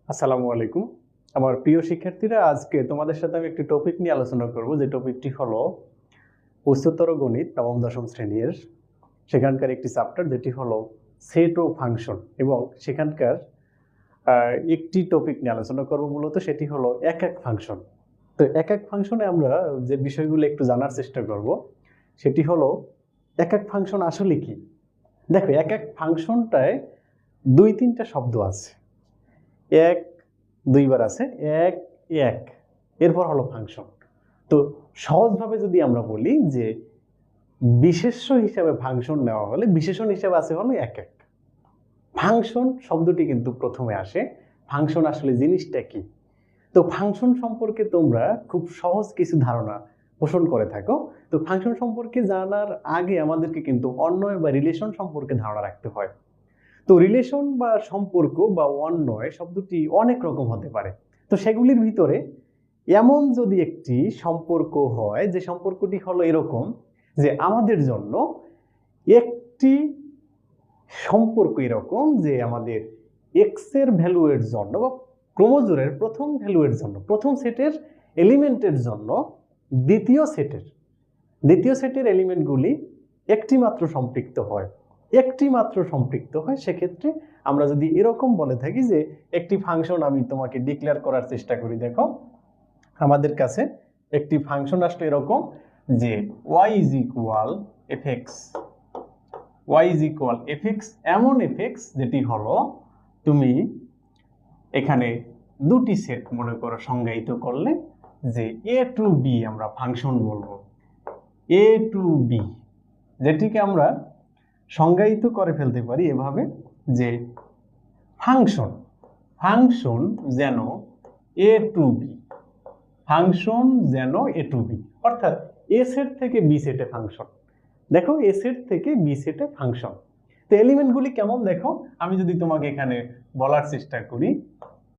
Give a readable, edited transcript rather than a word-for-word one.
আসসালামু আলাইকুম। আমার প্রিয় শিক্ষার্থীরা, আজকে তোমাদের সাথে আমি একটি টপিক নিয়ে আলোচনা করব, যে টপিকটি হলো উচ্চতর গণিত নবম দশম শ্রেণীর সেখানকার একটি চ্যাপ্টার, যেটি হলো সেট ও ফাংশন। এবং সেখানকার একটি টপিক নিয়ে আলোচনা করব, মূলত সেটি হলো এক এক ফাংশন। তো এক এক ফাংশনে আমরা যে বিষয়গুলো একটু জানার চেষ্টা করব, সেটি হলো এক এক ফাংশন আসলে কি। দেখো, এক এক ফাংশনটায় দুই তিনটা শব্দ আছে। এক দুইবার আছে, এক এক, এরপর হলো ফাংশন। তো সহজভাবে যদি আমরা বলি যে বিশেষ্য হিসাবে ফাংশন নেওয়া হলে বিশেষণ হিসাবে আছে হলো এক এক। ফাংশন শব্দটি কিন্তু প্রথমে আসে। ফাংশন আসলে জিনিসটা কি? তো ফাংশন সম্পর্কে তোমরা খুব সহজ কিছু ধারণা পোষণ করে থাকো। তো ফাংশন সম্পর্কে জানার আগে আমাদেরকে কিন্তু অন্বয় বা রিলেশন সম্পর্কে ধারণা রাখতে হয়। তো রিলেশন বা সম্পর্ক বা অন্বয় শব্দটি অনেক রকম হতে পারে। তো সেগুলির ভিতরে এমন যদি একটি সম্পর্ক হয়, যে সম্পর্কটি হলো এরকম যে আমাদের জন্য একটি সম্পর্ক এরকম যে আমাদের এক্স এর ভ্যালু এর জন্য বা ক্রোমোজোমের প্রথম ভ্যালু এর জন্য, প্রথম সেটের এলিমেন্টের জন্য দ্বিতীয় সেটের এলিমেন্টগুলি একটি মাত্র সম্পৃক্ত হয়। সেক্ষেত্রে আমরা যদি এরকম বলে থাকি যে একটি ফাংশন আমি তোমাকে ডিক্লেয়ার করার চেষ্টা করি, দেখো আমাদের কাছে একটি ফাংশন আসলে এরকম যে y ইজ ইকুয়াল এফএক্স, এমন এফএক্স যেটি হলো, তুমি এখানে দুটি সেট মনে করো সংজ্ঞায়িত করলে যে এ টু বি আমরা ফাংশন বলবো। এ টু বি, যেটিকে আমরা সংজ্ঞায়িত করে ফেলতে পারি এভাবে যে ফাংশন যেন এ টু বি, অর্থাৎ এ সেট থেকে বি সেটে ফাংশন। দেখো, এ সেট থেকে বি সেটে ফাংশন। তো এলিমেন্টগুলি কেমন দেখো, আমি যদি তোমাকে এখানে বলার চেষ্টা করি